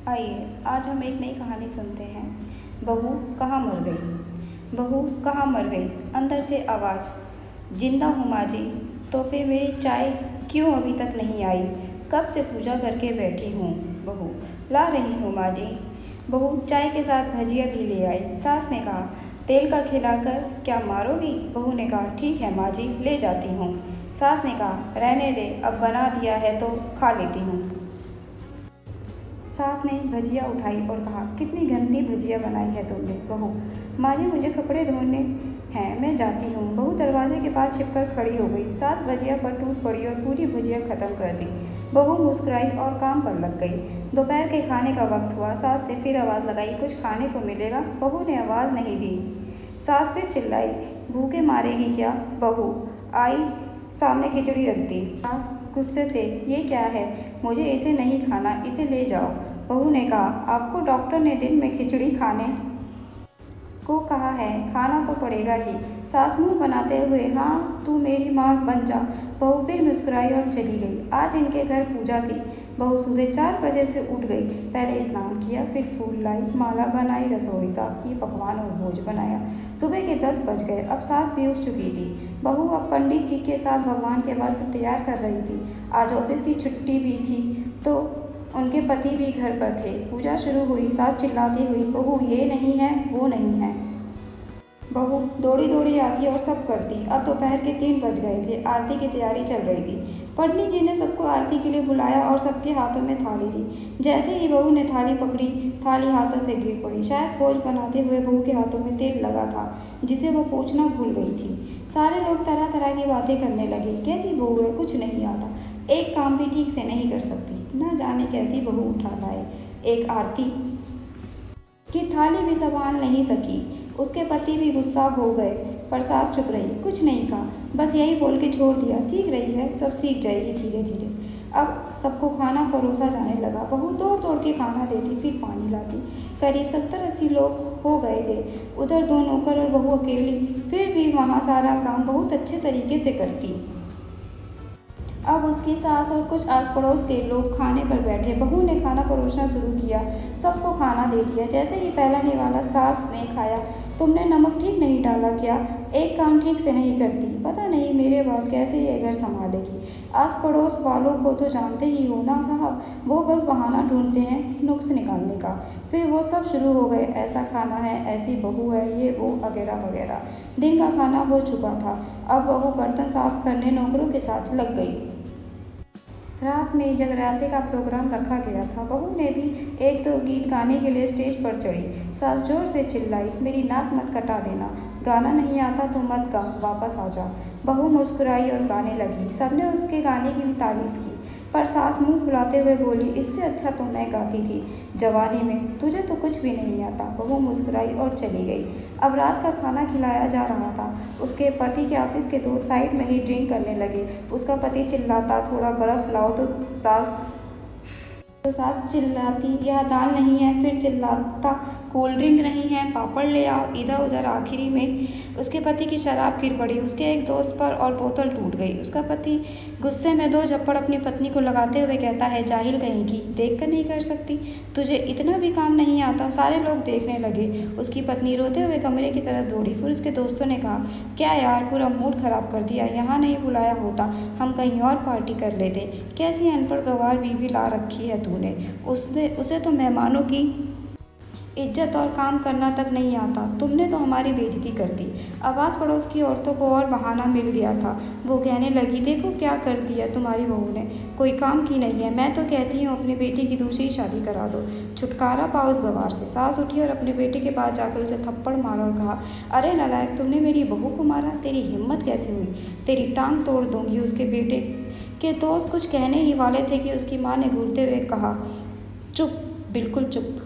आइए आज हम एक नई कहानी सुनते हैं। बहू कहाँ मर गई। बहू कहाँ मर गई, अंदर से आवाज़। जिंदा हूँ माँ जी। तो फिर मेरी चाय क्यों अभी तक नहीं आई। कब से पूजा करके बैठी हूँ। बहू ला रही हूँ माँ जी। बहू चाय के साथ भजिया भी ले आई। सास ने कहा तेल का खिलाकर क्या मारोगी। बहू ने कहा ठीक है माँ जी, ले जाती हूँ। सास ने कहा रहने दे, अब बना दिया है तो खा लेती हूँ। सास ने भजिया उठाई और कहा कितनी गंदी भजिया बनाई है तुमने। बहू माँ जी मुझे कपड़े धोने हैं, मैं जाती हूँ। बहू दरवाजे के पास छिपकर खड़ी हो गई। सास भजिया पर टूट पड़ी और पूरी भजिया खत्म कर दी। बहू मुस्कुराई और काम पर लग गई। दोपहर के खाने का वक्त हुआ। सास ने फिर आवाज़ लगाई कुछ खाने को मिलेगा। बहू ने आवाज़ नहीं दी। सास फिर चिल्लाई भूखे मारेगी क्या। बहू आई सामने खिचड़ी रख दी। सास गुस्से से ये क्या है, मुझे इसे नहीं खाना, इसे ले जाओ। बहू ने कहा आपको डॉक्टर ने दिन में खिचड़ी खाने को कहा है, खाना तो पड़ेगा ही। सास मुंह बनाते हुए हाँ तू मेरी माँ बन जा। बहू फिर मुस्कुराई और चली गई। आज इनके घर पूजा थी। बहू सुबह 4 बजे से उठ गई। पहले स्नान किया, फिर फूल लाई, माला बनाई, रसोई साफ की, पकवान और भोज बनाया। सुबह के 10 बज गए। अब सास भी उठ चुकी थी। बहू अब पंडित जी के साथ भगवान के वस्त्र तैयार कर रही थी। आज ऑफिस की छुट्टी भी थी तो उनके पति भी घर पर थे। पूजा शुरू हुई। सास चिल्लाती हुई बहू ये नहीं है, वो नहीं है। बहू दौड़ी दौड़ी आती और सब करती। अब दोपहर के 3 बज गए थे। आरती की तैयारी चल रही थी। पंडित जी ने सबको आरती के लिए बुलाया और सबके हाथों में थाली दी। जैसे ही बहू ने थाली पकड़ी, थाली हाथों से गिर पड़ी। शायद भोज बनाते हुए बहू के हाथों में तेल लगा था जिसे वो पोंछना भूल गई थी। सारे लोग तरह तरह की बातें करने लगे। कैसी बहू है, कुछ नहीं आता, एक काम भी ठीक से नहीं कर सकती, न जाने कैसी बहू उठा लाए। एक आरती की थाली भी संभाल नहीं सकी। उसके पति भी गुस्सा हो गए, पर सास चुप रही, कुछ नहीं कहा, बस यही बोल के छोड़ दिया सीख रही है, सब सीख जाएगी धीरे धीरे। अब सबको खाना परोसा जाने लगा। बहू दौड़ दौड़ के खाना देती, फिर पानी लाती। करीब 70-80 लोग हो गए थे। उधर 2 नौकर और बहू अकेली, फिर भी वहाँ सारा काम बहुत अच्छे तरीके से करती। अब उसकी सास और कुछ आस पड़ोस के लोग खाने पर बैठे। बहू ने खाना परोसना शुरू किया, सबको खाना दे दिया। जैसे ही पहला निवाला सास ने खाया, तुमने नमक ठीक नहीं डाला क्या, एक काम ठीक से नहीं करती, पता नहीं मेरे बाद कैसे ये घर संभालेगी। आस पड़ोस वालों को तो जानते ही हो ना साहब, वो बस बहाना ढूंढते हैं नुक्स निकालने का। फिर वो सब शुरू हो गए, ऐसा खाना है, ऐसी बहू है, ये वो वगैरह वगैरह। दिन का खाना हो चुका था। अब बहू बर्तन साफ करने नौकरों के साथ लग गई। रात में जगराते का प्रोग्राम रखा गया था। बहू ने भी 1-2 गीत गाने के लिए स्टेज पर चढ़ी। सास जोर से चिल्लाई मेरी नाक मत कटा देना, गाना नहीं आता तो मत गा, वापस आ जा। बहू मुस्कुराई और गाने लगी। सबने उसके गाने की भी तारीफ की, पर सास मुंह फुलाते हुए बोली इससे अच्छा तो मैं गाती थी जवानी में, तुझे तो कुछ भी नहीं आता। बहू मुस्कुराई और चली गई। अब रात का खाना खिलाया जा रहा था। उसके पति के ऑफिस के दोस्त साइड में ही ड्रिंक करने लगे। उसका पति चिल्लाता थोड़ा बर्फ लाओ, तो सास चिल्लाती यह दाल नहीं है, फिर चिल्लाता कोल्ड ड्रिंक नहीं है, पापड़ ले आओ। इधर उधर आखिरी में उसके पति की शराब गिर पड़ी उसके एक दोस्त पर और बोतल टूट गई। उसका पति गुस्से में 2 झप्पड़ अपनी पत्नी को लगाते हुए कहता है जाहिल कहीं की, देख कर नहीं कर सकती, तुझे इतना भी काम नहीं आता। सारे लोग देखने लगे। उसकी पत्नी रोते हुए कमरे की तरफ दौड़ी। फिर उसके दोस्तों ने कहा क्या यार, पूरा मूड खराब कर दिया, यहाँ नहीं बुलाया होता, हम कहीं और पार्टी कर लेते। कैसी अनपढ़ गंवार बीवी ला रखी है तूने, उसे तो मेहमानों की इज्जत और काम करना तक नहीं आता, तुमने तो हमारी बेइज्जती कर दी। आवाज़ पड़ोस की औरतों को और बहाना मिल गया था। वो कहने लगी देखो क्या कर दिया तुम्हारी बहू ने, कोई काम की नहीं है। मैं तो कहती हूँ अपनी बेटी की दूसरी शादी करा दो, छुटकारा पाओ इस गवार से। सास उठी और अपने बेटे के पास जाकर उसे थप्पड़ मारा और कहा अरे नालायक, तुमने मेरी बहू को मारा, तेरी हिम्मत कैसे हुई, तेरी टांग तोड़ दूंगी। उसके बेटे के दोस्त कुछ कहने ही वाले थे कि उसकी माँ ने घूरते हुए कहा चुप, बिल्कुल चुप।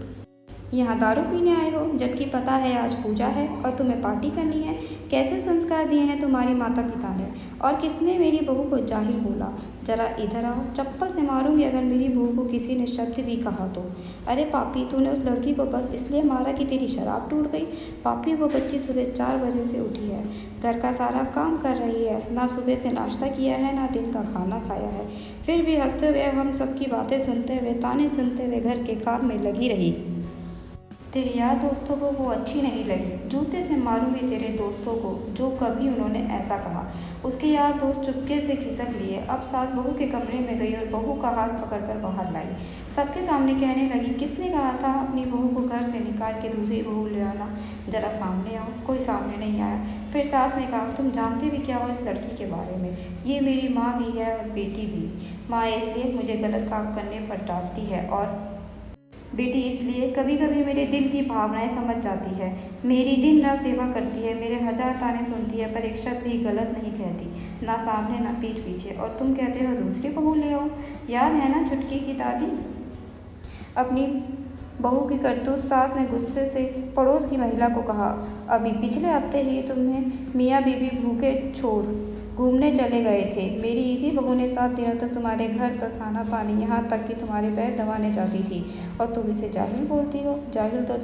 यहाँ दारू पीने आए हो, जबकि पता है आज पूजा है और तुम्हें पार्टी करनी है। कैसे संस्कार दिए हैं तुम्हारे माता पिता ने? और किसने मेरी बहू को जाहिल बोला? जरा इधर आओ, चप्पल से मारूंगी अगर मेरी बहू को किसी ने शब्द भी कहा तो। अरे पापी, तूने उस लड़की को बस इसलिए मारा कि तेरी शराब टूट गई? पापी, वो बच्ची सुबह 4 बजे से उठी है, घर का सारा काम कर रही है, ना सुबह से नाश्ता किया है ना दिन का खाना खाया है, फिर भी हंसते हुए हम सबकी बातें सुनते हुए ताने सुनते हुए घर के काम में लगी रही। तेरे यार दोस्तों को वो अच्छी नहीं लगी। जूते से मारूंगी तेरे दोस्तों को जो कभी उन्होंने ऐसा कहा। उसके यार दोस्त चुपके से खिसक लिए। अब सास बहू के कमरे में गई और बहू का हाथ पकड़कर बाहर लाई। सबके सामने कहने लगी, किसने कहा था अपनी बहू को घर से निकाल के दूसरी बहू ले आना? जरा सामने आओ। कोई सामने नहीं आया। फिर सास ने कहा, तुम जानते भी क्या हो इस लड़की के बारे में? ये मेरी माँ भी है और बेटी भी। माँ इसलिए मुझे गलत काम करने पर डांटती है और बेटी इसलिए कभी कभी मेरे दिल की भावनाएं समझ जाती है। मेरी दिन रात सेवा करती है, मेरे 1000 ताने सुनती है, पर एक शब्द भी गलत नहीं कहती, ना सामने ना पीठ पीछे। और तुम कहते हो दूसरी बहू ले आओ। याद है ना छुटकी की दादी? अपनी बहू की करतूत सास ने गुस्से से पड़ोस की महिला को कहा, अभी पिछले हफ्ते ही तुम्हें मियाँ बीबी भूखे छोड़ घूमने चले गए थे। मेरी इसी बहू ने 7 दिनों तक तुम्हारे घर पर खाना पानी, यहाँ तक कि तुम्हारे पैर दबाने जाती थी, और तुम इसे जाहिल बोलती हो? जाहिल तो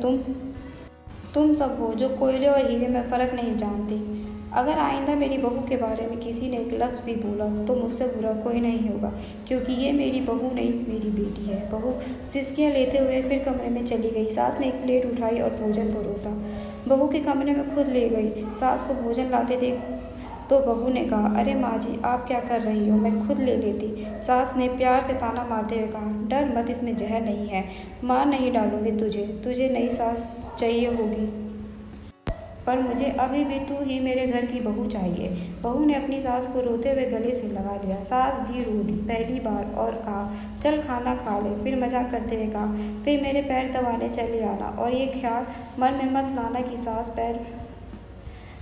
तुम सब हो जो कोयले और हीरे में फ़र्क नहीं जानती। अगर आइंदा मेरी बहू के बारे में किसी ने एक लफ्ज़ भी बोला तो मुझसे बुरा कोई नहीं होगा, क्योंकि ये मेरी बहू नहीं मेरी बेटी है। बहू सिसकियाँ लेते हुए फिर कमरे में चली गई। सास ने एक प्लेट उठाई और भोजन परोसा। बहू के कमरे में खुद ले गई। सास को भोजन लाते देख तो बहू ने कहा, अरे माँ जी, आप क्या कर रही हो? मैं खुद ले लेती। सास ने प्यार से ताना मारते हुए कहा, डर मत, इसमें जहर नहीं है। मार नहीं डालूंगी तुझे नई सास चाहिए होगी, पर मुझे अभी भी तू ही मेरे घर की बहू चाहिए। बहू ने अपनी सास को रोते हुए गले से लगा लिया। सास भी रो दी पहली बार और कहा, चल खाना खा ले। फिर मजाक करते हुए कहा, फिर मेरे पैर दबाने चले आना, और ये ख्याल मन में मत लाना कि सास पैर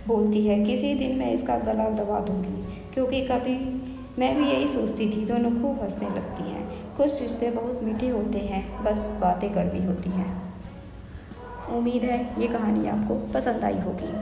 बोलती है, किसी दिन मैं इसका गला दबा दूंगी। क्योंकि कभी मैं भी यही सोचती थी। दोनों खूब हंसने लगती हैं। कुछ रिश्ते बहुत मीठे होते हैं, बस बातें कड़वी होती हैं। उम्मीद है ये कहानी आपको पसंद आई होगी।